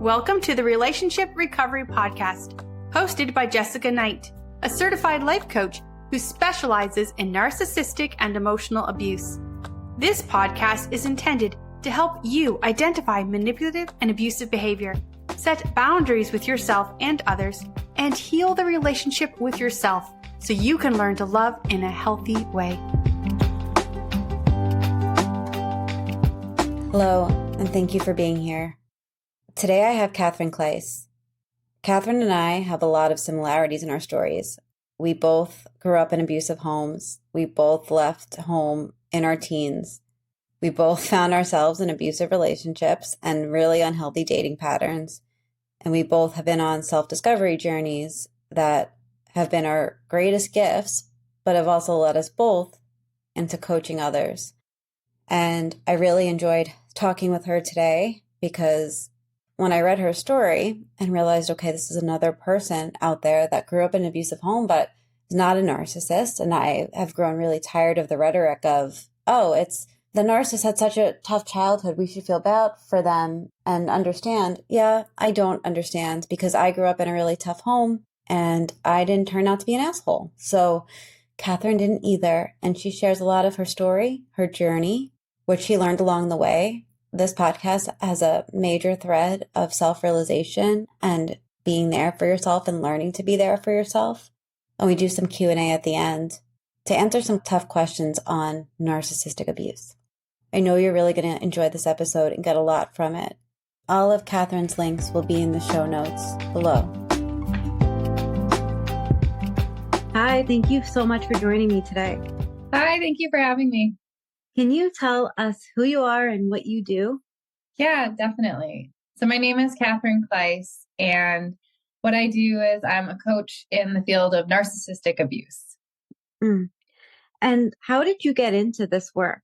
Welcome to the Relationship Recovery Podcast, hosted by Jessica Knight, a certified life coach who specializes in narcissistic and emotional abuse. This podcast is intended to help you identify manipulative and abusive behavior, set boundaries with yourself and others, and heal the relationship with yourself so you can learn to love in a healthy way. Hello, and thank you for being here. Today I have Katherine Kleis. Katherine and I have a lot of similarities in our stories. We both grew up in abusive homes. We both left home in our teens. We both found ourselves in abusive relationships and really unhealthy dating patterns. And we both have been on self-discovery journeys that have been our greatest gifts, but have also led us both into coaching others. And I really enjoyed talking with her today because when I read her story and realized, okay, this is another person out there that grew up in an abusive home, but is not a narcissist. And I have grown really tired of the rhetoric of, oh, it's the narcissist had such a tough childhood. We should feel bad for them and understand. Yeah, I don't understand because I grew up in a really tough home and I didn't turn out to be an asshole. So Katherine didn't either. And she shares a lot of her story, her journey, what she learned along the way. This podcast has a major thread of self-realization and being there for yourself and learning to be there for yourself. And we do some Q&A at the end to answer some tough questions on narcissistic abuse. I know you're really going to enjoy this episode and get a lot from it. All of Katherine's links will be in the show notes below. Hi, thank you so much for joining me today. Hi, thank you for having me. Can you tell us who you are and what you do? Yeah, definitely. So my name is Katherine Kleis, and what I do is I'm a coach in the field of narcissistic abuse. And how did you get into this work?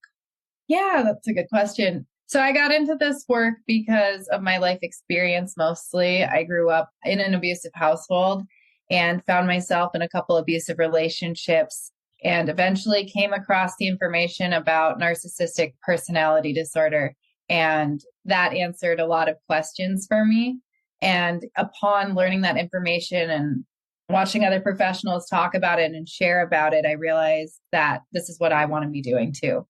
Yeah, that's a good question. So I got into this work because of my life experience mostly. I grew up in an abusive household and found myself in a couple abusive relationships, and eventually came across the information about narcissistic personality disorder. And that answered a lot of questions for me. And upon learning that information and watching other professionals talk about it and share about it, I realized that this is what I want to be doing too.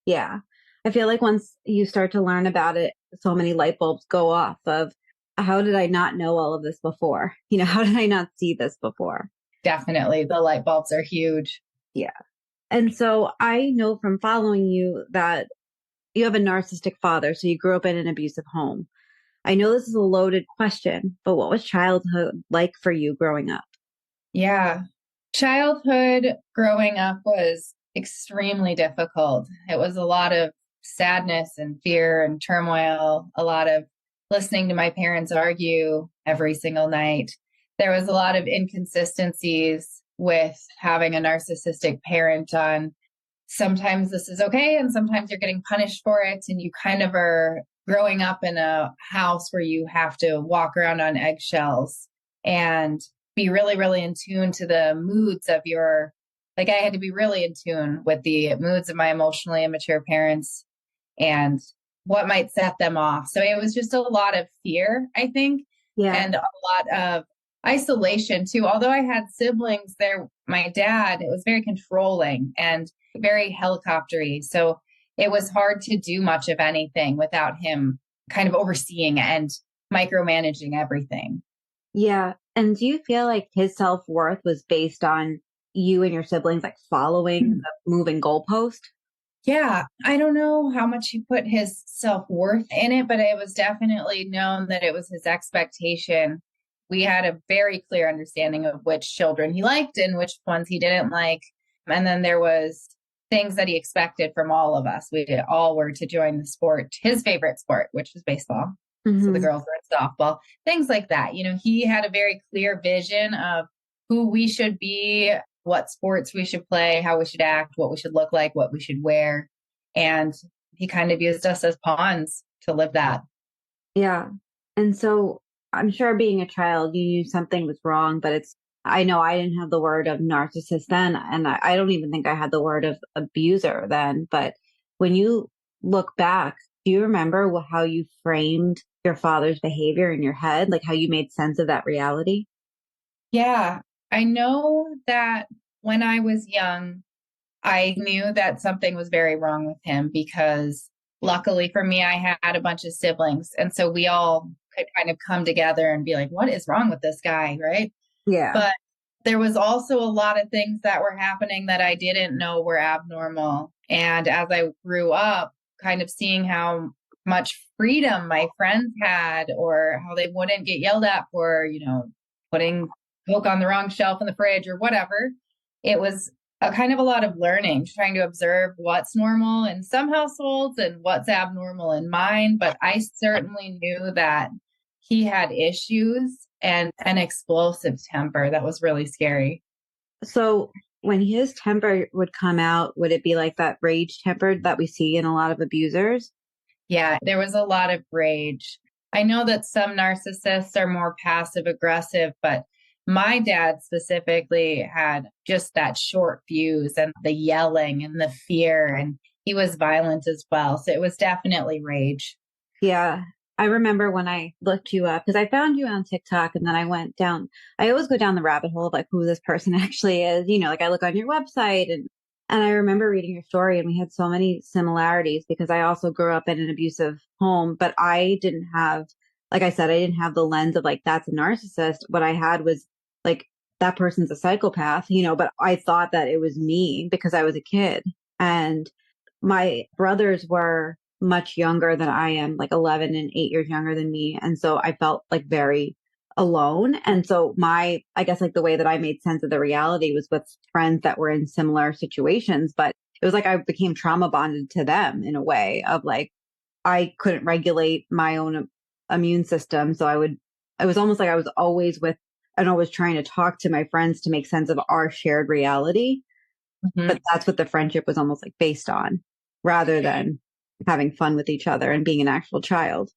Yeah. I feel like once you start to learn about it, so many light bulbs go off of how did I not know all of this before? How did I not see this before? Definitely. The light bulbs are huge. Yeah. And so I know from following you that you have a narcissistic father. So you grew up in an abusive home. I know this is a loaded question, but what was childhood like for you growing up? Yeah. Childhood growing up was extremely difficult. It was a lot of sadness and fear and turmoil, a lot of listening to my parents argue every single night. There was a lot of inconsistencies with having a narcissistic parent on sometimes this is okay and sometimes you're getting punished for it. And you kind of are growing up in a house where you have to walk around on eggshells and be really, really in tune to the moods of I had to be really in tune with the moods of my emotionally immature parents and what might set them off. So it was just a lot of fear, I think, and a lot of isolation too. Although I had siblings there, my dad, it was very controlling and very helicoptery. So it was hard to do much of anything without him kind of overseeing and micromanaging everything. Yeah. And do you feel like his self-worth was based on you and your siblings following the moving goalpost? Yeah, I don't know how much he put his self-worth in it, but it was definitely known that it was his expectation. We had a very clear understanding of which children he liked and which ones he didn't like. And then there was things that he expected from all of us. We all were to join the sport, his favorite sport, which was baseball. Mm-hmm. So the girls were in softball, things like that. He had a very clear vision of who we should be, what sports we should play, how we should act, what we should look like, what we should wear. And he kind of used us as pawns to live that. Yeah. And so I'm sure being a child, you knew something was wrong, but I know I didn't have the word of narcissist then. And I don't even think I had the word of abuser then. But when you look back, do you remember how you framed your father's behavior in your head, like how you made sense of that reality? Yeah. I know that when I was young, I knew that something was very wrong with him because luckily for me, I had a bunch of siblings. And so we all could kind of come together and be like, what is wrong with this guy? Right. Yeah. But there was also a lot of things that were happening that I didn't know were abnormal. And as I grew up, kind of seeing how much freedom my friends had or how they wouldn't get yelled at for, putting Coke on the wrong shelf in the fridge or whatever, it was a kind of a lot of learning, trying to observe what's normal in some households and what's abnormal in mine. But I certainly knew that he had issues and an explosive temper that was really scary. So when his temper would come out, would it be like that rage temper that we see in a lot of abusers? Yeah, there was a lot of rage. I know that some narcissists are more passive aggressive, but my dad specifically had just that short fuse and the yelling and the fear, and he was violent as well. So it was definitely rage. Yeah. I remember when I looked you up because I found you on TikTok and then I went down. I always go down the rabbit hole of like who this person actually is. Like I look on your website and I remember reading your story and we had so many similarities because I also grew up in an abusive home, but I didn't have, like I said, I didn't have the lens of like that's a narcissist. What I had was like that person's a psychopath, but I thought that it was me because I was a kid. And my brothers were much younger than I am, like 11 and 8 years younger than me. And so I felt like very alone. And so I guess like the way that I made sense of the reality was with friends that were in similar situations, but it was like I became trauma bonded to them in a way of like, I couldn't regulate my own immune system. So it was almost like I was always with and always trying to talk to my friends to make sense of our shared reality. Mhm. But that's what the friendship was almost like based on rather than having fun with each other and being an actual child.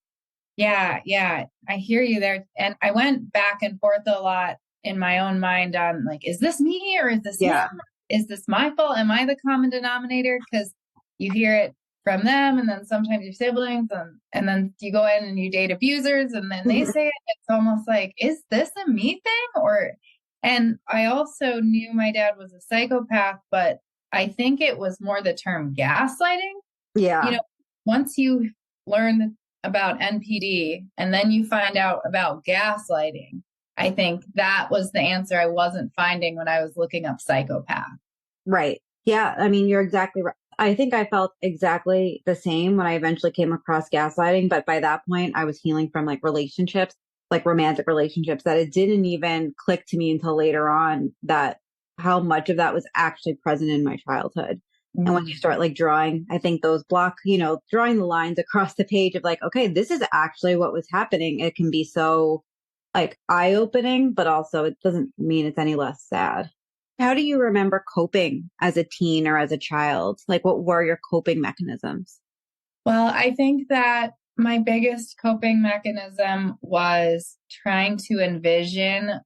Yeah, yeah, I hear you there. And I went back and forth a lot in my own mind on like, is this me or is this him? Yeah. Is this my fault? Am I the common denominator? Because you hear it from them and then sometimes your siblings and then you go in and you date abusers and then they say it. It's almost like, is this a me thing? And I also knew my dad was a psychopath, but I think it was more the term gaslighting. Yeah. Once you learn about NPD and then you find out about gaslighting, I think that was the answer I wasn't finding when I was looking up psychopath. Right. Yeah. I mean, you're exactly right. I think I felt exactly the same when I eventually came across gaslighting. But by that point, I was healing from like relationships, like romantic relationships, that it didn't even click to me until later on that how much of that was actually present in my childhood. And when you start like drawing, I think those drawing the lines across the page of like, okay, this is actually what was happening. It can be so like eye opening, but also it doesn't mean it's any less sad. How do you remember coping as a teen or as a child? Like, what were your coping mechanisms? Well, I think that my biggest coping mechanism was trying to envision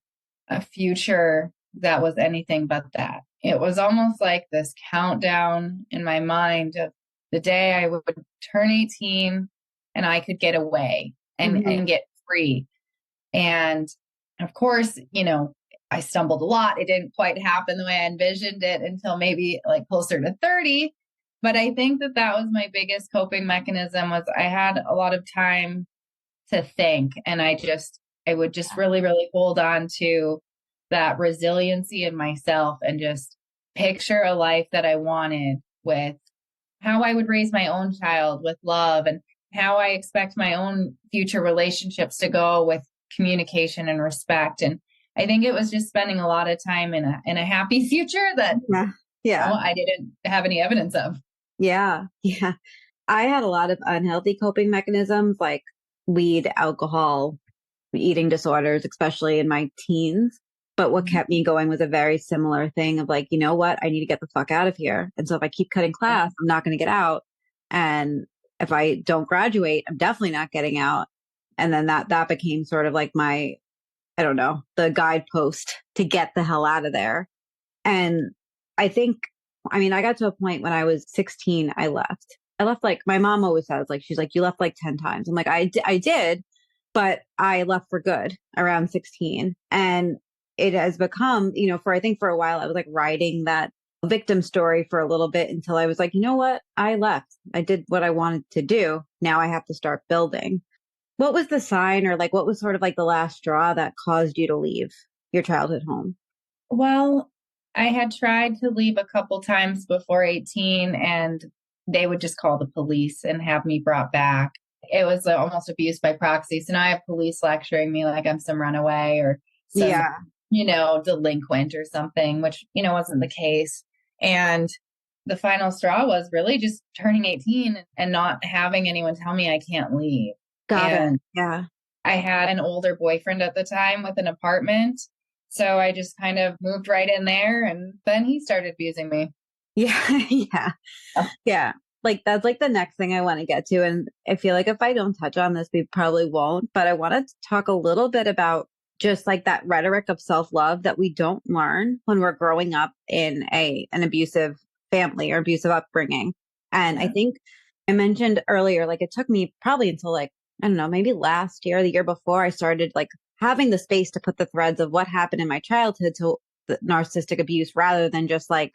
a future that was anything but that. It was almost like this countdown in my mind of the day I would turn 18 and I could get away and get free. And of course, I stumbled a lot. It didn't quite happen the way I envisioned it until maybe like closer to 30. But I think that was my biggest coping mechanism was I had a lot of time to think. And I would just really, really hold on to that resiliency in myself and just picture a life that I wanted with how I would raise my own child with love and how I expect my own future relationships to go with communication and respect. And I think it was just spending a lot of time in a happy future that Yeah. I didn't have any evidence of. Yeah. Yeah. I had a lot of unhealthy coping mechanisms like weed, alcohol, eating disorders, especially in my teens. But what kept me going was a very similar thing of like, you know what? I need to get the fuck out of here. And so if I keep cutting class, I'm not going to get out. And if I don't graduate, I'm definitely not getting out. And then that became sort of like my, I don't know, the guidepost to get the hell out of there. And I think, I got to a point when I was 16, I left. I left like, my mom always says, like, she's like, you left like 10 times. I'm like, I did, but I left for good around 16. And it has become, I think for a while, I was like riding that victim story for a little bit until I was like, you know what? I left. I did what I wanted to do. Now I have to start building. What was the sign, or like, what was sort of like the last straw that caused you to leave your childhood home? Well, I had tried to leave a couple times before 18, and they would just call the police and have me brought back. It was almost abuse by proxy. So now I have police lecturing me like I'm some runaway or some, Yeah. delinquent or something, which, wasn't the case. And the final straw was really just turning 18 and not having anyone tell me I can't leave. Got And it. Yeah. I had an older boyfriend at the time with an apartment. So I just kind of moved right in there, and then he started abusing me. Yeah. Yeah. Oh. Yeah. Like that's like the next thing I want to get to. And I feel like if I don't touch on this, we probably won't. But I wanted to talk a little bit about just like that rhetoric of self-love that we don't learn when we're growing up in an abusive family or abusive upbringing. And I think I mentioned earlier, like it took me probably until like, I don't know, maybe last year, the year before, I started like having the space to put the threads of what happened in my childhood to the narcissistic abuse, rather than just like,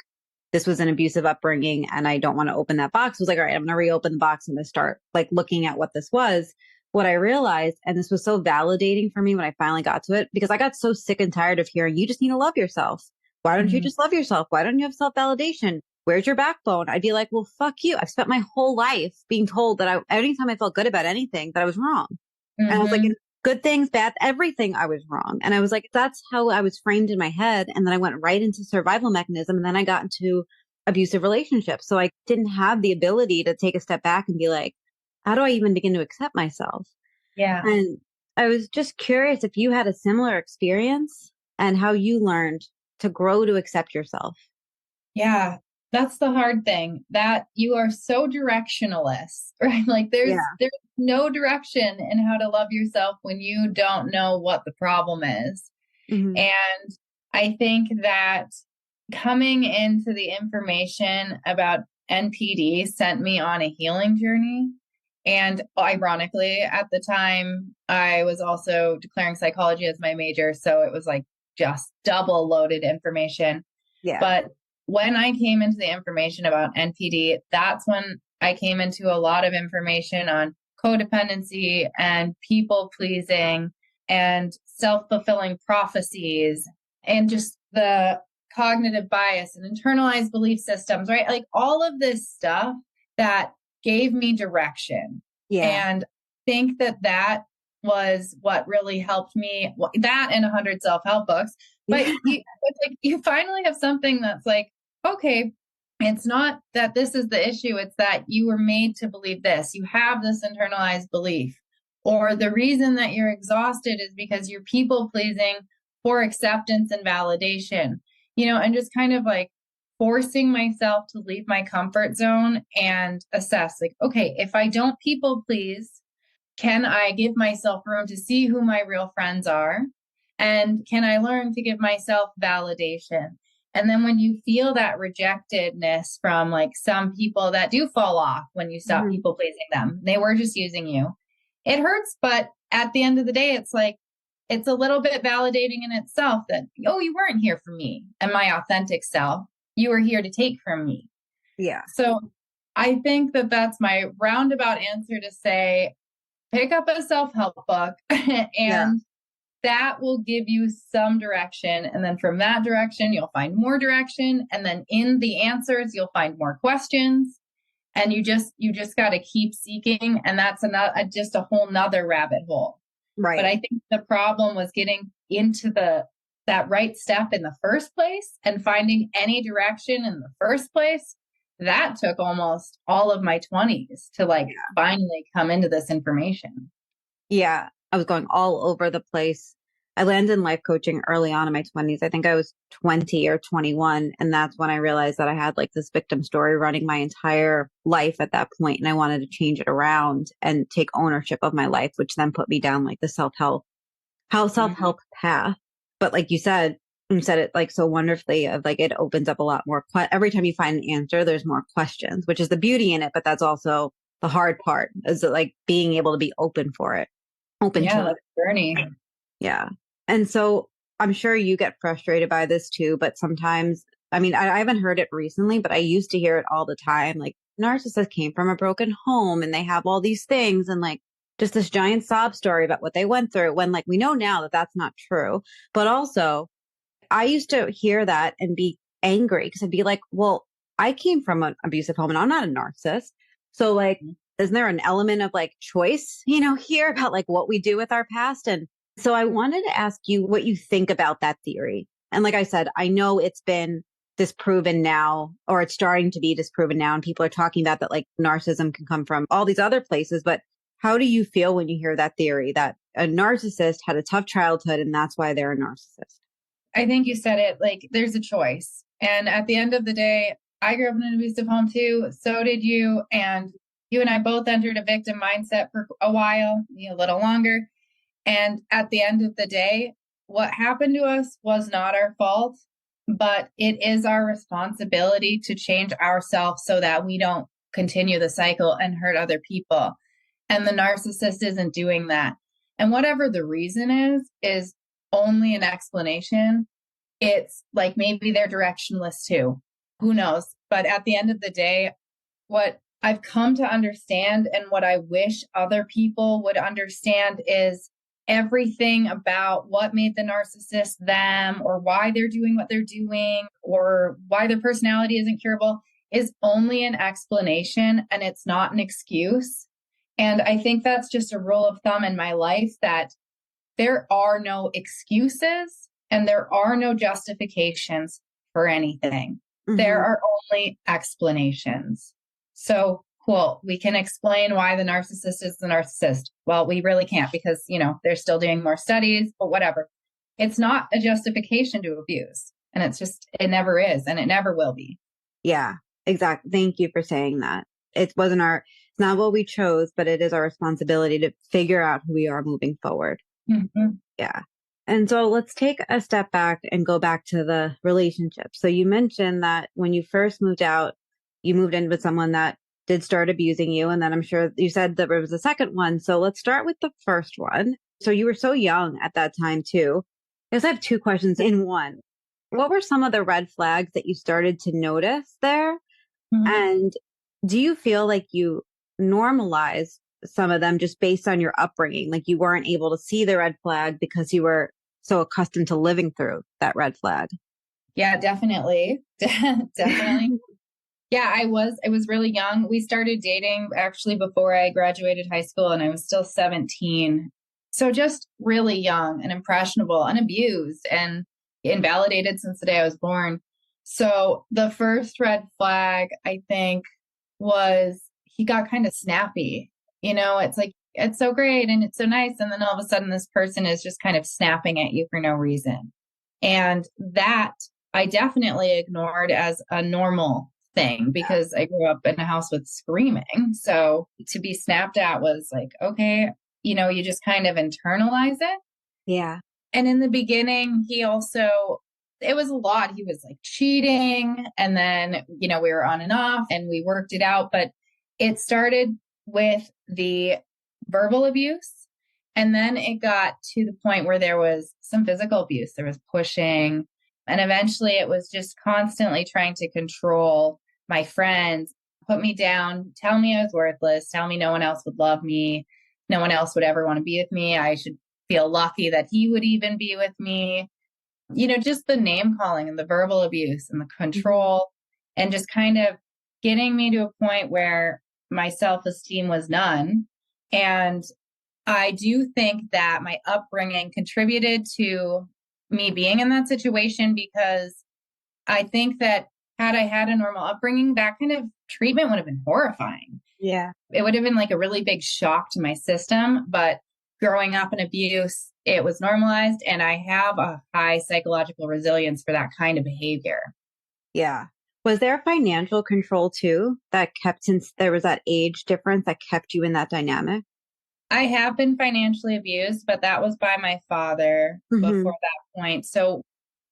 this was an abusive upbringing and I don't want to open that box. I was like, all right, I'm going to reopen the box and start like looking at what this was. What I realized, and this was so validating for me when I finally got to it, because I got so sick and tired of hearing, you just need to love yourself. Why don't you just love yourself? Why don't you have self-validation? Where's your backbone? I'd be like, well, fuck you. I've spent my whole life being told that anytime I felt good about anything, that I was wrong. And I was like, good things, bad, everything, I was wrong. And I was like, that's how I was framed in my head. And then I went right into survival mechanism. And then I got into abusive relationships. So I didn't have the ability to take a step back and be like, how do I even begin to accept myself? Yeah. And I was just curious if you had a similar experience and how you learned to grow to accept yourself. Yeah. That's the hard thing, that you are so directionless, right? Like there's no direction in how to love yourself when you don't know what the problem is. Mm-hmm. And I think that coming into the information about NPD sent me on a healing journey. And ironically, at the time, I was also declaring psychology as my major. So it was like just double loaded information. Yeah. But when I came into the information about NPD, that's when I came into a lot of information on codependency and people pleasing and self-fulfilling prophecies and just the cognitive bias and internalized belief systems, right? Like all of this stuff that gave me direction. Yeah. And I think that was what really helped me, that and 100 self-help books. But you finally have something that's like, okay, it's not that this is the issue. It's that you were made to believe this. You have this internalized belief. Or the reason that you're exhausted is because you're people pleasing for acceptance and validation, and just kind of like forcing myself to leave my comfort zone and assess like, okay, if I don't people please, can I give myself room to see who my real friends are? And can I learn to give myself validation? And then when you feel that rejectedness from like some people that do fall off when you stop people pleasing them, they were just using you. It hurts, but at the end of the day, it's like, it's a little bit validating in itself that, oh, you weren't here for me and my authentic self. You were here to take from me. Yeah. So I think that that's my roundabout answer to say, pick up a self-help book and that will give you some direction. And then from that direction, you'll find more direction. And then in the answers, you'll find more questions. And you just got to keep seeking. And that's just a whole nother rabbit hole. Right. But I think the problem was getting into that right step in the first place and finding any direction in the first place. That took almost all of my 20s to finally come into this information. Yeah. I was going all over the place. I landed in life coaching early on in my 20s. I think I was 20 or 21. And that's when I realized that I had like this victim story running my entire life at that point. And I wanted to change it around and take ownership of my life, which then put me down like the self-help path. But like you said, You said it like so wonderfully of like, it opens up a lot more. Every time you find an answer, there's more questions, which is the beauty in it. But that's also the hard part, is like being able to be open for it, open Yeah, to like it. journey. Yeah. And so I'm sure you get frustrated by this too, but sometimes, I mean, I haven't heard it recently, but I used to hear it all the time. Like, narcissists came from a broken home and they have all these things, and like just this giant sob story about what they went through, when like we know now that that's not true. But also, I used to hear that and be angry because I'd be like, well, I came from an abusive home and I'm not a narcissist. So like, isn't there an element of like choice, here about like what we do with our past? And so I wanted to ask you what you think about that theory. And like I said, I know it's been disproven now, or it's starting to be disproven now. And people are talking about that like narcissism can come from all these other places. But how do you feel when you hear that theory that a narcissist had a tough childhood and that's why they're a narcissist? I think you said it, like there's a choice. And at the end of the day, I grew up in an abusive home too. So did you. And you and I both entered a victim mindset for a while, a little longer. And at the end of the day, what happened to us was not our fault, but it is our responsibility to change ourselves so that we don't continue the cycle and hurt other people. And the narcissist isn't doing that. And whatever the reason is only an explanation. It's like maybe they're directionless too. Who knows? But at the end of the day, what I've come to understand and what I wish other people would understand is everything about what made the narcissist them, or why they're doing what they're doing, or why their personality isn't curable, is only an explanation and it's not an excuse. And I think that's just a rule of thumb in my life, that there are no excuses and there are no justifications for anything. Mm-hmm. There are only explanations. So, cool. We can explain why the narcissist is the narcissist. Well, we really can't because, they're still doing more studies, but whatever. It's not a justification to abuse. And it never is. And it never will be. Yeah, exactly. Thank you for saying that. It's not what we chose, but it is our responsibility to figure out who we are moving forward. Mm-hmm. Yeah. And so let's take a step back and go back to the relationship. So you mentioned that when you first moved out, you moved in with someone that did start abusing you. And then I'm sure you said that there was a second one. So let's start with the first one. So you were so young at that time too. I guess I have two questions in one. What were some of the red flags that you started to notice there? Mm-hmm. And do you feel like you normalized some of them just based on your upbringing? Like you weren't able to see the red flag because you were so accustomed to living through that red flag? Yeah, definitely. Definitely. Yeah, I was really young. We started dating actually before I graduated high school, and I was still 17. So just really young and impressionable and abused and invalidated since the day I was born. So the first red flag, I think, was he got kind of snappy. It's like, it's so great and it's so nice. And then all of a sudden this person is just kind of snapping at you for no reason. And that I definitely ignored as a normal thing because I grew up in a house with screaming. So to be snapped at was like, okay, you just kind of internalize it. Yeah. And in the beginning, it was a lot. He was like cheating, and then, we were on and off and we worked it out, but it started with the verbal abuse. And then it got to the point where there was some physical abuse. There was pushing. And eventually it was just constantly trying to control my friends, put me down, tell me I was worthless, tell me no one else would love me. No one else would ever want to be with me. I should feel lucky that he would even be with me. Just the name calling and the verbal abuse and the control, and just kind of getting me to a point where my self-esteem was none. And I do think that my upbringing contributed to me being in that situation, because I think that had I had a normal upbringing, that kind of treatment would have been horrifying. Yeah. It would have been like a really big shock to my system. But growing up in abuse, it was normalized, and I have a high psychological resilience for that kind of behavior. Yeah. Was there financial control too that kept, since there was that age difference that kept you in that dynamic? I have been financially abused, but that was by my father before that point. So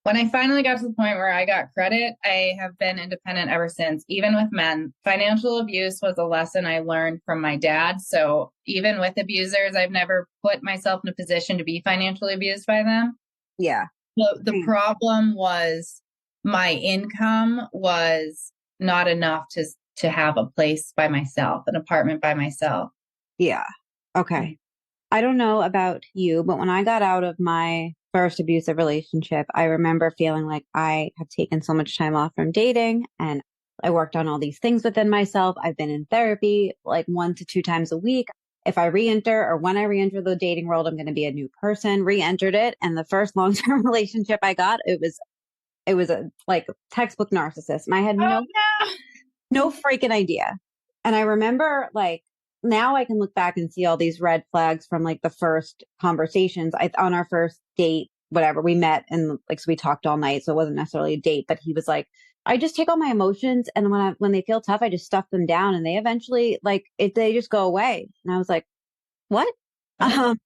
When I finally got to the point where I got credit, I have been independent ever since, even with men. Financial abuse was a lesson I learned from my dad. So even with abusers, I've never put myself in a position to be financially abused by them. Yeah. The problem was my income was not enough to have a place by myself, an apartment by myself. Yeah. Okay. I don't know about you, but when I got out of my first abusive relationship, I remember feeling like I have taken so much time off from dating and I worked on all these things within myself. I've been in therapy like 1 to 2 times a week. If I re-enter or when I re-enter the dating world, I'm going to be a new person, re-entered it. And the first long-term relationship I got, it was a like textbook narcissist. And I had Oh, no freaking idea. And I remember like now I can look back and see all these red flags from like the first conversations. On our first date, whatever, we met and like so we talked all night. So it wasn't necessarily a date, but he was like, I just take all my emotions and when they feel tough, I just stuff them down and they eventually they just go away. And I was like, what? no.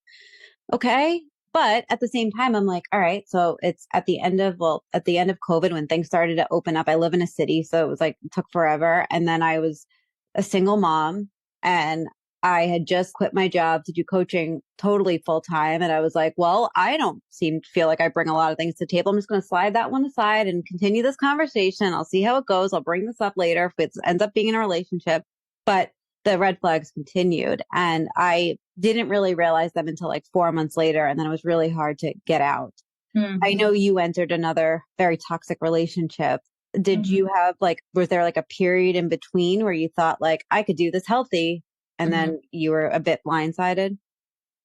Okay. But at the same time, I'm like, all right, so it's at the end of COVID when things started to open up. I live in a city, so it was like, it took forever. And then I was a single mom and I had just quit my job to do coaching totally full time. And I was like, well, I don't feel like I bring a lot of things to the table. I'm just going to slide that one aside and continue this conversation. I'll see how it goes. I'll bring this up later if it ends up being in a relationship. But the red flags continued. And I didn't really realize them until like 4 months later. And then it was really hard to get out. Mm-hmm. I know you entered another very toxic relationship. Did you have was there like a period in between where you thought like, I could do this healthy? And then you were a bit blindsided?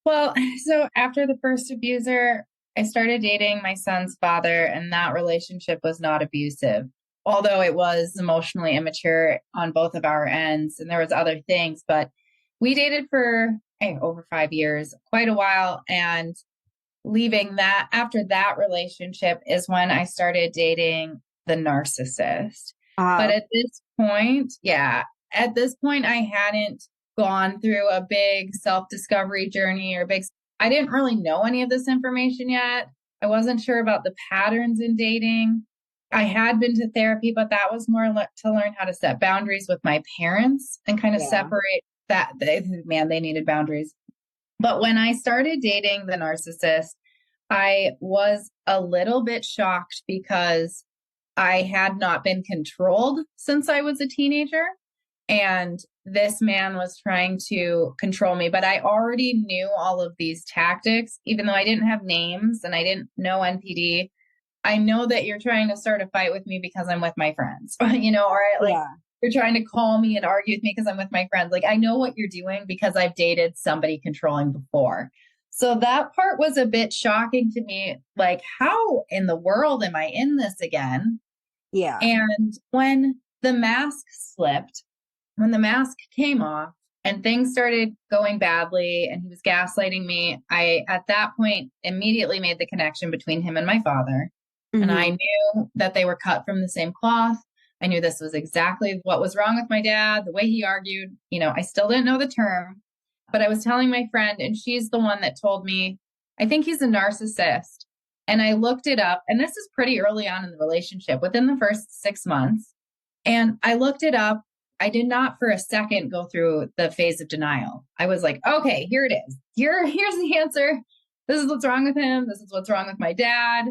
Well, so after the first abuser, I started dating my son's father, and that relationship was not abusive, although it was emotionally immature on both of our ends. And there was other things, but we dated for over 5 years, quite a while. And leaving that after that relationship is when I started dating the narcissist. But at this point, I hadn't gone through a big self-discovery journey I didn't really know any of this information yet. I wasn't sure about the patterns in dating. I had been to therapy, but that was more to learn how to set boundaries with my parents and kind of separate that. They needed boundaries. But when I started dating the narcissist, I was a little bit shocked because I had not been controlled since I was a teenager. And this man was trying to control me, but I already knew all of these tactics, even though I didn't have names and I didn't know NPD. I know that you're trying to start a fight with me because I'm with my friends, or you're trying to call me and argue with me because I'm with my friends. Like, I know what you're doing because I've dated somebody controlling before. So that part was a bit shocking to me. Like, how in the world am I in this again? Yeah. And when the mask came off and things started going badly and he was gaslighting me, I, at that point, immediately made the connection between him and my father. And I knew that they were cut from the same cloth. I knew this was exactly what was wrong with my dad, the way he argued. I still didn't know the term, but I was telling my friend, and she's the one that told me, I think he's a narcissist. And I looked it up, and this is pretty early on in the relationship, within the first 6 months. And I looked it up. I did not for a second go through the phase of denial. I was like, okay, here it is. Here's the answer. This is what's wrong with him. This is what's wrong with my dad.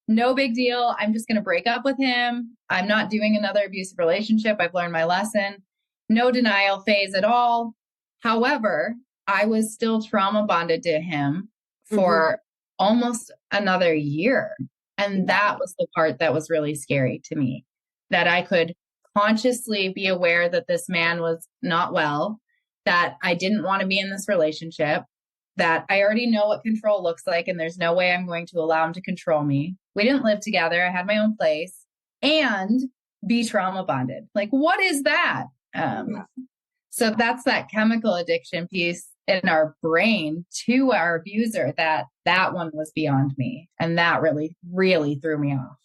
No big deal. I'm just going to break up with him. I'm not doing another abusive relationship. I've learned my lesson. No denial phase at all. However, I was still trauma bonded to him for almost another year. And that was the part that was really scary to me, that I could consciously be aware that this man was not well, that I didn't want to be in this relationship, that I already know what control looks like, and there's no way I'm going to allow him to control me. We didn't live together. I had my own place, and be trauma bonded. Like, what is that? So that's that chemical addiction piece in our brain to our abuser, that one was beyond me. And that really, really threw me off.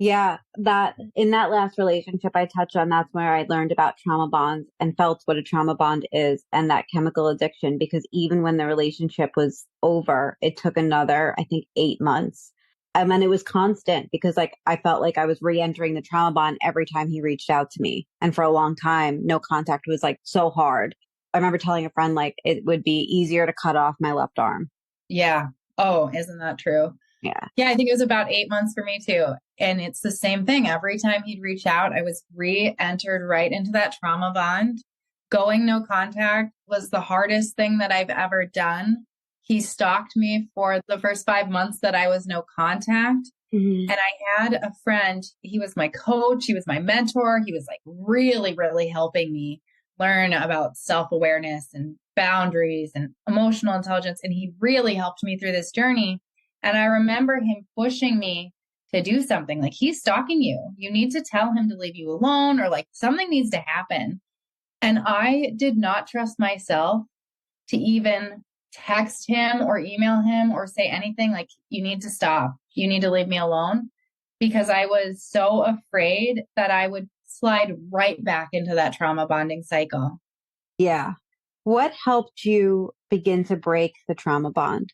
Yeah, that in that last relationship I touched on, that's where I learned about trauma bonds and felt what a trauma bond is and that chemical addiction, because even when the relationship was over, it took another, I think, 8 months And then it was constant because like I felt like I was re-entering the trauma bond every time he reached out to me. And for a long time, no contact was like so hard. I remember telling a friend like it would be easier to cut off my left arm. Yeah. Oh, isn't that true? Yeah. Yeah, I think it was about 8 months for me too. And it's the same thing. Every time he'd reach out, I was re-entered right into that trauma bond. Going no contact was the hardest thing that I've ever done. He stalked me for the first 5 months that I was no contact. Mm-hmm. And I had a friend, he was my coach, he was my mentor. He was like really, really helping me learn about self-awareness and boundaries and emotional intelligence. And he really helped me through this journey. And I remember him pushing me to do something like, he's stalking you. You need to tell him to leave you alone, or like something needs to happen. And I did not trust myself to even text him or email him or say anything like, you need to stop. You need to leave me alone, because I was so afraid that I would slide right back into that trauma bonding cycle. Yeah. What helped you begin to break the trauma bond?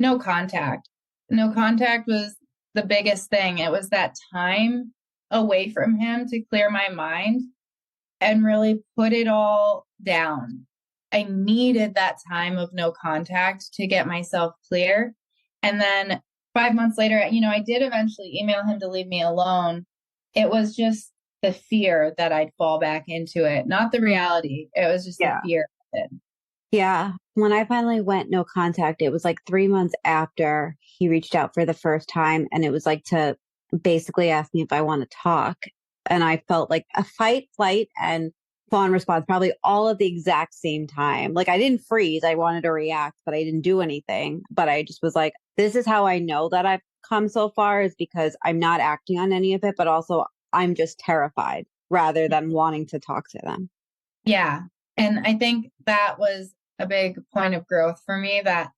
No contact. No contact was the biggest thing. It was that time away from him to clear my mind and really put it all down. I needed that time of no contact to get myself clear. And then 5 months later, I did eventually email him to leave me alone. It was just the fear that I'd fall back into it, not the reality. It was just the fear of it. Yeah. When I finally went no contact, it was like 3 months after he reached out for the first time. And it was like to basically ask me if I want to talk. And I felt like a fight, flight, and fawn response, probably all at the exact same time. Like I didn't freeze. I wanted to react, but I didn't do anything. But I just was like, this is how I know that I've come so far, is because I'm not acting on any of it, but also I'm just terrified rather than wanting to talk to them. Yeah. And I think that was a big point of growth for me, that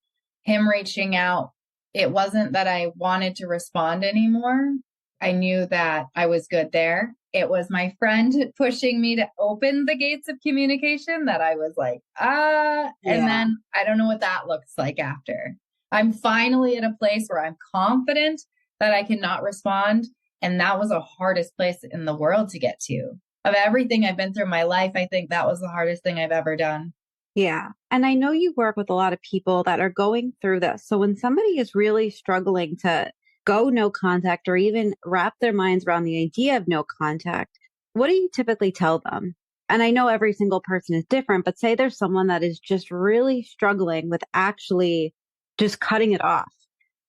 him reaching out, it wasn't that I wanted to respond anymore. I knew that I was good there. It was my friend pushing me to open the gates of communication that I was like, and then I don't know what that looks like after. I'm finally at a place where I'm confident that I cannot respond. And that was the hardest place in the world to get to. Of everything I've been through in my life, I think that was the hardest thing I've ever done. Yeah. And I know you work with a lot of people that are going through this. So when somebody is really struggling to go no contact or even wrap their minds around the idea of no contact, what do you typically tell them? And I know every single person is different, but say there's someone that is just really struggling with actually just cutting it off.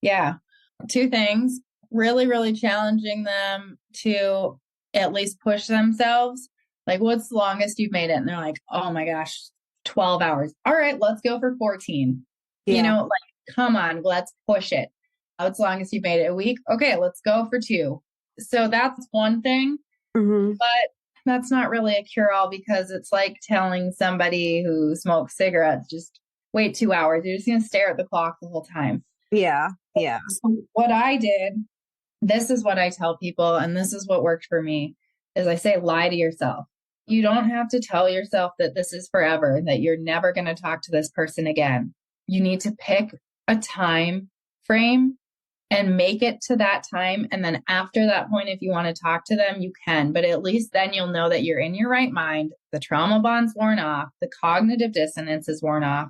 Yeah. Two things, really, really challenging them to at least push themselves. Like, what's the longest you've made it? And they're like, oh my gosh, 12 hours. All right, let's go for 14. Yeah. Like, come on, let's push it. What's the longest you've made it? A week? Okay, let's go for 2. So that's one thing. Mm-hmm. But that's not really a cure-all, because it's like telling somebody who smokes cigarettes, just wait 2 hours. You're just going to stare at the clock the whole time. Yeah. Yeah. So what I did, this is what I tell people, and this is what worked for me, is I say, lie to yourself. You don't have to tell yourself that this is forever, that you're never going to talk to this person again. You need to pick a time frame and make it to that time. And then after that point, if you want to talk to them, you can. But at least then you'll know that you're in your right mind. The trauma bond's worn off. The cognitive dissonance is worn off.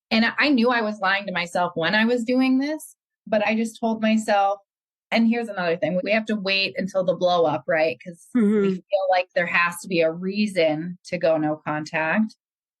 And I knew I was lying to myself when I was doing this, but I just told myself, and here's another thing, we have to wait until the blow up, right? Because we feel like there has to be a reason to go no contact.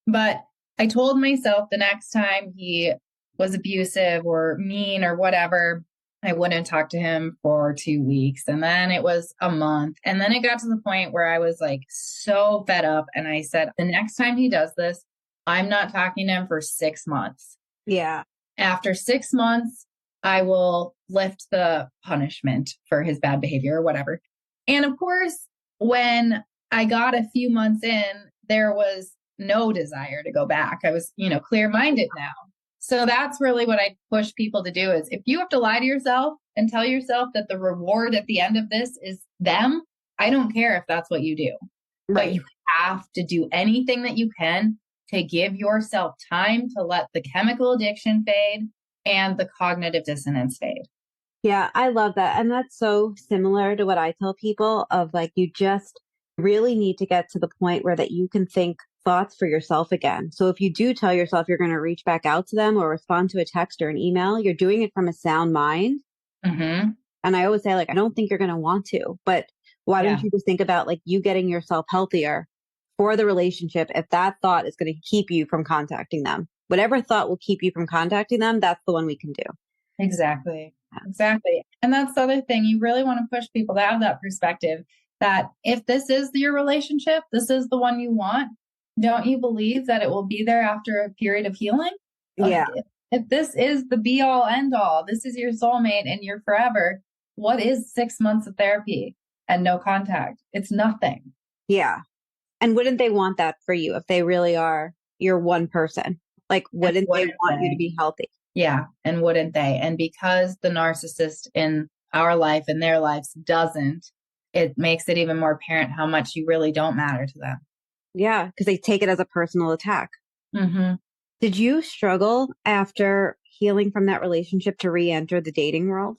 But I told myself the next time he was abusive or mean or whatever, I wouldn't talk to him for 2 weeks. And then it was a month. And then it got to the point where I was like so fed up. And I said, the next time he does this, I'm not talking to him for 6 months. Yeah. After 6 months, I will lift the punishment for his bad behavior or whatever. And of course, when I got a few months in, there was no desire to go back. I was, clear-minded now. So that's really what I push people to do, is if you have to lie to yourself and tell yourself that the reward at the end of this is them, I don't care if that's what you do. Right. But you have to do anything that you can to give yourself time to let the chemical addiction fade and the cognitive dissonance fade. Yeah, I love that. And that's so similar to what I tell people of like, you just really need to get to the point where that you can think thoughts for yourself again. So if you do tell yourself you're going to reach back out to them or respond to a text or an email, you're doing it from a sound mind. Mm-hmm. And I always say, like, I don't think you're going to want to, but why don't Yeah, you just think about like you getting yourself healthier for the relationship if that thought is going to keep you from contacting them? Whatever thought will keep you from contacting them, that's the one we can do. exactly. Yeah. Exactly. And that's the other thing. You really want to push people to have that perspective that if this is your relationship, this is the one you want. Don't you believe that it will be there after a period of healing? Like, Yeah. if this is the be all end all, this is your soulmate and you're forever, what is 6 months of therapy and no contact? It's nothing. Yeah. And wouldn't they want that for you if they really are your one person? Like, And wouldn't they wouldn't want you to they? be healthy? Yeah. And wouldn't they? And because the narcissist in our life and their lives doesn't, it makes it even more apparent how much you really don't matter to them. Yeah. Because they take it as a personal attack. Mm-hmm. Did you struggle after healing from that relationship to re enter the dating world?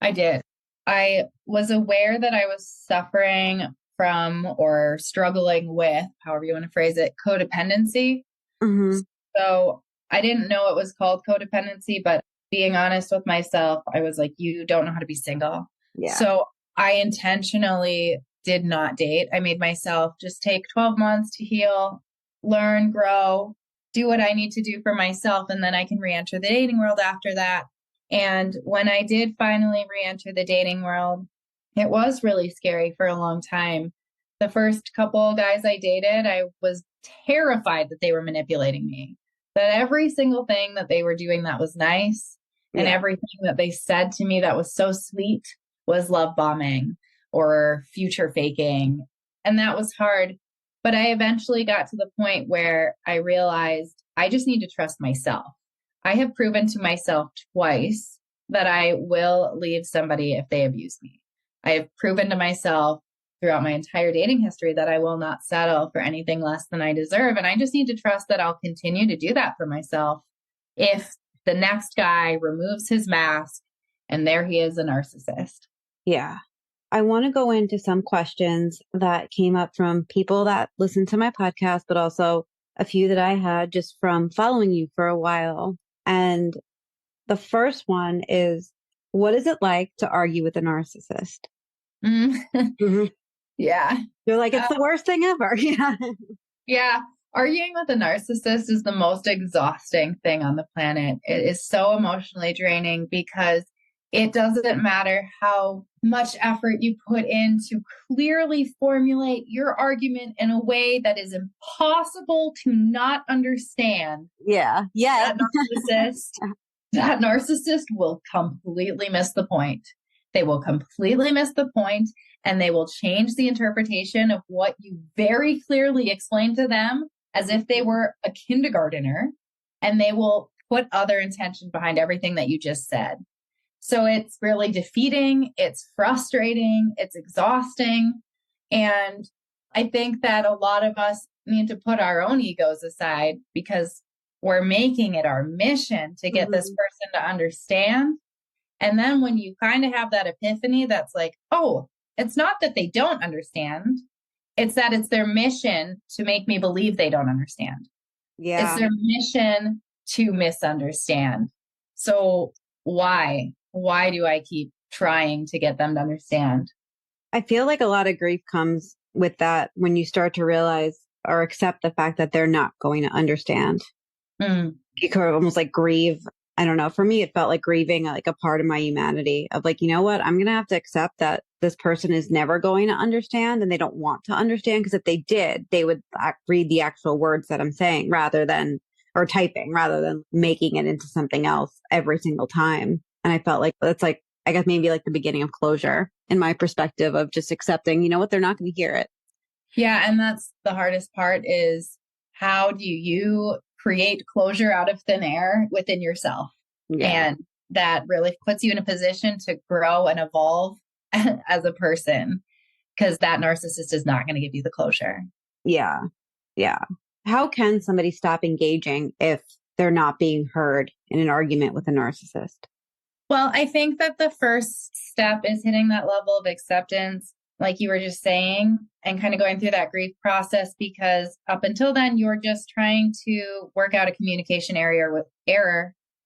I did. I was aware that I was suffering from or struggling with, however you want to phrase it, codependency. Mm-hmm. So I didn't know it was called codependency, but being honest with myself, I was like, you don't know how to be single. Yeah. So I intentionally did not date. I made myself just take 12 months to heal, learn, grow, do what I need to do for myself, and then I can re-enter the dating world after that. And when I did finally re-enter the dating world, it was really scary for a long time. The first couple guys I dated, I was terrified that they were manipulating me, that every single thing that they were doing that was nice and Yeah. everything that they said to me that was so sweet was love bombing or future faking. And that was hard. But I eventually got to the point where I realized I just need to trust myself. I have proven to myself twice that I will leave somebody if they abuse me. I have proven to myself throughout my entire dating history that I will not settle for anything less than I deserve. And I just need to trust that I'll continue to do that for myself if the next guy removes his mask and there he is, a narcissist. Yeah. I want to go into some questions that came up from people that listen to my podcast, but also a few that I had just from following you for a while. And the first one is, what is it like to argue with a narcissist? Mm. Mm-hmm. Yeah. You're like, it's the worst thing ever. Yeah. Yeah. Arguing with a narcissist is the most exhausting thing on the planet. It is so emotionally draining because it doesn't matter how much effort you put in to clearly formulate your argument in a way that is impossible to not understand. Yeah. Yeah. That narcissist will completely miss the point. They will completely miss the point and they will change the interpretation of what you very clearly explained to them as if they were a kindergartner, and they will put other intention behind everything that you just said. So it's really defeating, it's frustrating, it's exhausting. And I think that a lot of us need to put our own egos aside because we're making it our mission to get this person to understand. And then when you kind of have that epiphany, that's like, oh, it's not that they don't understand. It's that it's their mission to make me believe they don't understand. Yeah. It's their mission to misunderstand. So why? Why do I keep trying to get them to understand? I feel like a lot of grief comes with that when you start to realize or accept the fact that they're not going to understand. You could almost like grieve. I don't know. For me, it felt like grieving like a part of my humanity of like, you know what? I'm going to have to accept that this person is never going to understand and they don't want to understand. Because if they did, they would read the actual words that I'm saying or typing rather than making it into something else every single time. And I felt like that's like, I guess maybe like the beginning of closure in my perspective of just accepting, you know what? They're not going to hear it. Yeah. And that's the hardest part is how do you create closure out of thin air within yourself? Yeah. And that really puts you in a position to grow and evolve as a person because that narcissist is not going to give you the closure. Yeah. Yeah. How can somebody stop engaging if they're not being heard in an argument with a narcissist? Well, I think that the first step is hitting that level of acceptance, like you were just saying, and kind of going through that grief process, because up until then, you're just trying to work out a communication error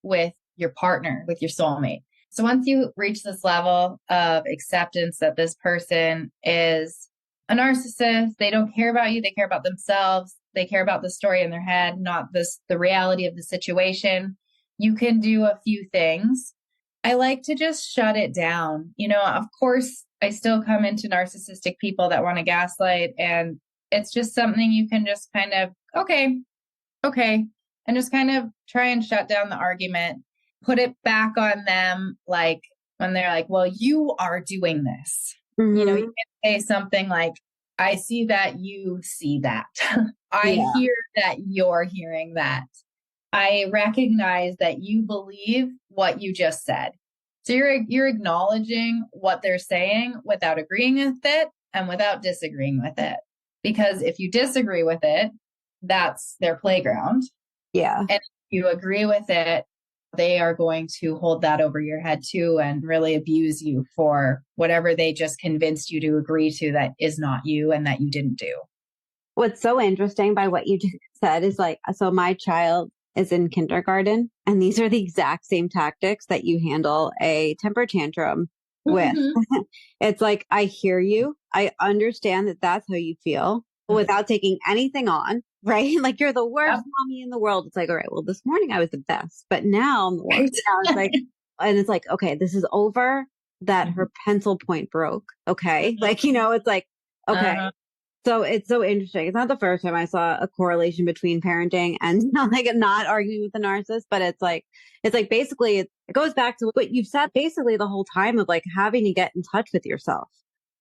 with your partner, with your soulmate. So once you reach this level of acceptance that this person is a narcissist, they don't care about you, they care about themselves, they care about the story in their head, not the reality of the situation. You can do a few things. I like to just shut it down. Of course, I still come into narcissistic people that want to gaslight, and it's just something you can just kind of, okay, and just kind of try and shut down the argument, put it back on them. Like when they're like, well, you are doing this. Mm-hmm. You can say something like, I see that you see that. I hear that you're hearing that. I recognize that you believe what you just said. So you're acknowledging what they're saying without agreeing with it and without disagreeing with it. Because if you disagree with it, that's their playground. Yeah. And if you agree with it, they are going to hold that over your head too and really abuse you for whatever they just convinced you to agree to that is not you and that you didn't do. What's so interesting by what you just said is like, so my child is in kindergarten, and these are the exact same tactics that you handle a temper tantrum with. Mm-hmm. It's like, I hear you. I understand that that's how you feel without taking anything on, right? Like, you're the worst mommy in the world. It's like, all right, well, this morning I was the best, but now I'm the worst. Now it's like, and it's like, okay, this is over. That her pencil point broke. Okay. Like, it's like, okay. So it's so interesting. It's not the first time I saw a correlation between parenting and not arguing with the narcissist, but it's like basically it goes back to what you've said basically the whole time of like having to get in touch with yourself.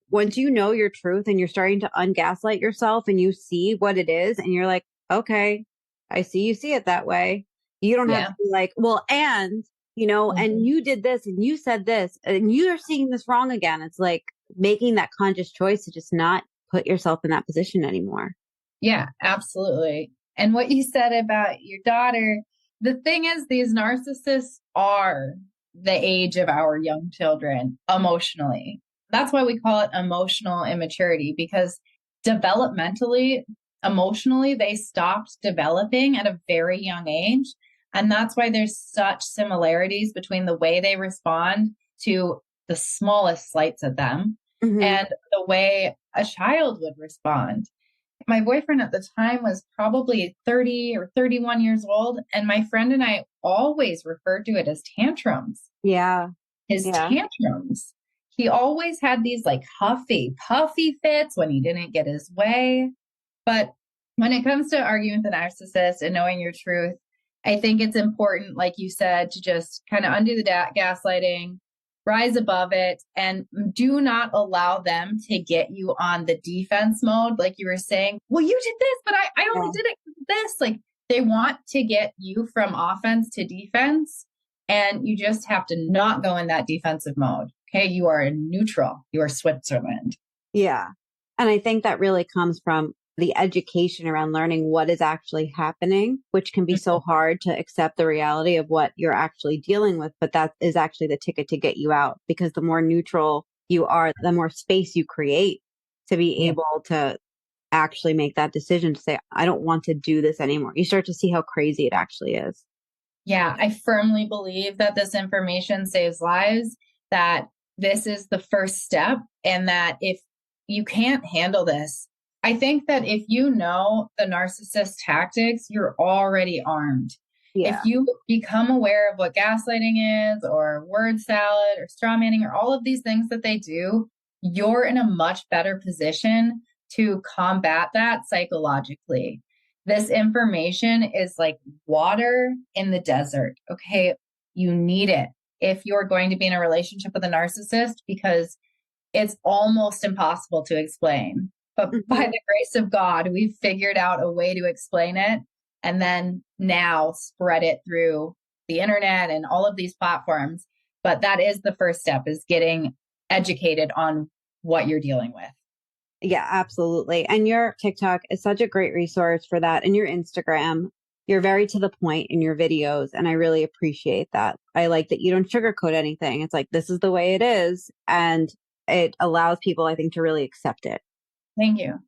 Once you know your truth and you're starting to ungaslight yourself and you see what it is and you're like, okay, I see you see it that way. You don't have to be like, well, and and you did this and you said this and you're seeing this wrong again. It's like making that conscious choice to just not put yourself in that position anymore. Yeah, absolutely. And what you said about your daughter, the thing is, these narcissists are the age of our young children emotionally. That's why we call it emotional immaturity, because developmentally, emotionally, they stopped developing at a very young age. And that's why there's such similarities between the way they respond to the smallest slights of them and the way a child would respond. My boyfriend at the time was probably 30 or 31 years old. And my friend and I always referred to it as tantrums. Yeah. His tantrums. He always had these like huffy, puffy fits when he didn't get his way. But when it comes to arguing with a narcissist and knowing your truth, I think it's important, like you said, to just kind of undo the gaslighting, rise above it, and do not allow them to get you on the defense mode. Like you were saying, well, you did this, but I only did it with this. Like they want to get you from offense to defense, and you just have to not go in that defensive mode. Okay. You are neutral. You are Switzerland. Yeah. And I think that really comes from the education around learning what is actually happening, which can be so hard to accept the reality of what you're actually dealing with. But that is actually the ticket to get you out, because the more neutral you are, the more space you create to be able to actually make that decision to say, I don't want to do this anymore. You start to see how crazy it actually is. Yeah, I firmly believe that this information saves lives, that this is the first step, and that if you can't handle this, I think that if you know the narcissist tactics, you're already armed. Yeah. If you become aware of what gaslighting is, or word salad, or straw manning, or all of these things that they do, you're in a much better position to combat that psychologically. This information is like water in the desert. Okay. You need it if you're going to be in a relationship with a narcissist, because it's almost impossible to explain. But by the grace of God, we've figured out a way to explain it, and then now spread it through the internet and all of these platforms. But that is the first step, is getting educated on what you're dealing with. Yeah, absolutely. And your TikTok is such a great resource for that, and your Instagram. You're very to the point in your videos, and I really appreciate that. I like that you don't sugarcoat anything. It's like, this is the way it is. And it allows people, I think, to really accept it. Thank you.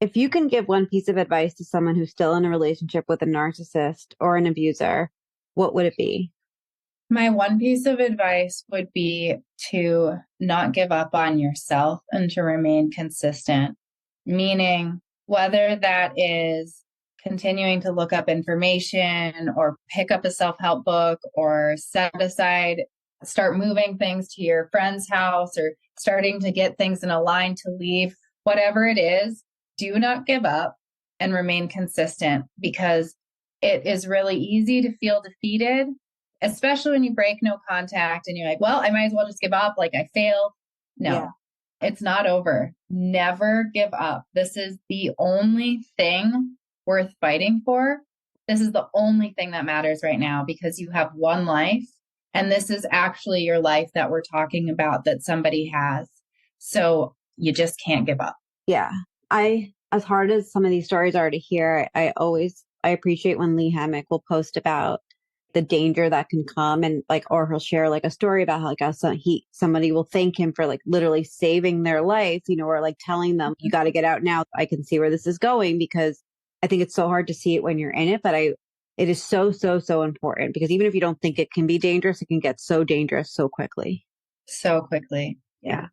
If you can give one piece of advice to someone who's still in a relationship with a narcissist or an abuser, what would it be? My one piece of advice would be to not give up on yourself and to remain consistent, meaning whether that is continuing to look up information or pick up a self-help book or set aside, start moving things to your friend's house or starting to get things in a line to leave, whatever it is, do not give up and remain consistent, because it is really easy to feel defeated, especially when you break no contact and you're like, well, I might as well just give up. Like I failed. No, It's not over. Never give up. This is the only thing worth fighting for. This is the only thing that matters right now, because you have one life, and this is actually your life that we're talking about that somebody has. So you just can't give up. Yeah. As hard as some of these stories are to hear, I appreciate when Lee Hammock will post about the danger that can come, and like, or he'll share like a story about how like somebody will thank him for like literally saving their life, or like telling them, you got to get out now. I can see where this is going, because I think it's so hard to see it when you're in it, but it is so, so, so important, because even if you don't think it can be dangerous, it can get so dangerous so quickly. So quickly. Yeah.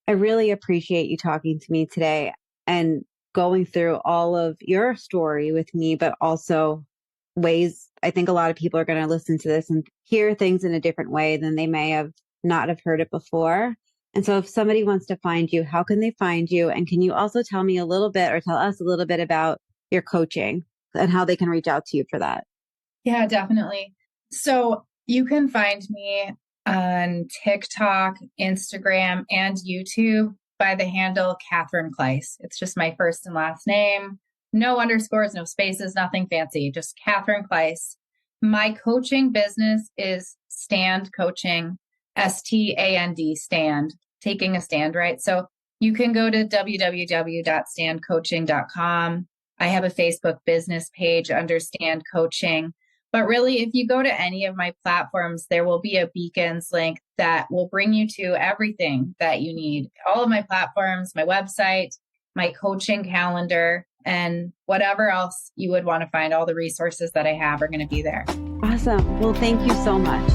I really appreciate you talking to me today and going through all of your story with me, but also ways I think a lot of people are going to listen to this and hear things in a different way than they may have not have heard it before. And so if somebody wants to find you, how can they find you? And can you also tell me a little bit, or tell us a little bit about your coaching and how they can reach out to you for that? Yeah, definitely. So you can find me on TikTok, Instagram, and YouTube by the handle Katherine Kleis. It's just my first and last name. No underscores, no spaces, nothing fancy, just Katherine Kleis. My coaching business is Stand Coaching, STAND, stand, taking a stand, right? So you can go to www.standcoaching.com. I have a Facebook business page under Stand Coaching. But really, if you go to any of my platforms, there will be a beacons link that will bring you to everything that you need. All of my platforms, my website, my coaching calendar, and whatever else you would want to find. All the resources that I have are going to be there. Awesome. Well, thank you so much.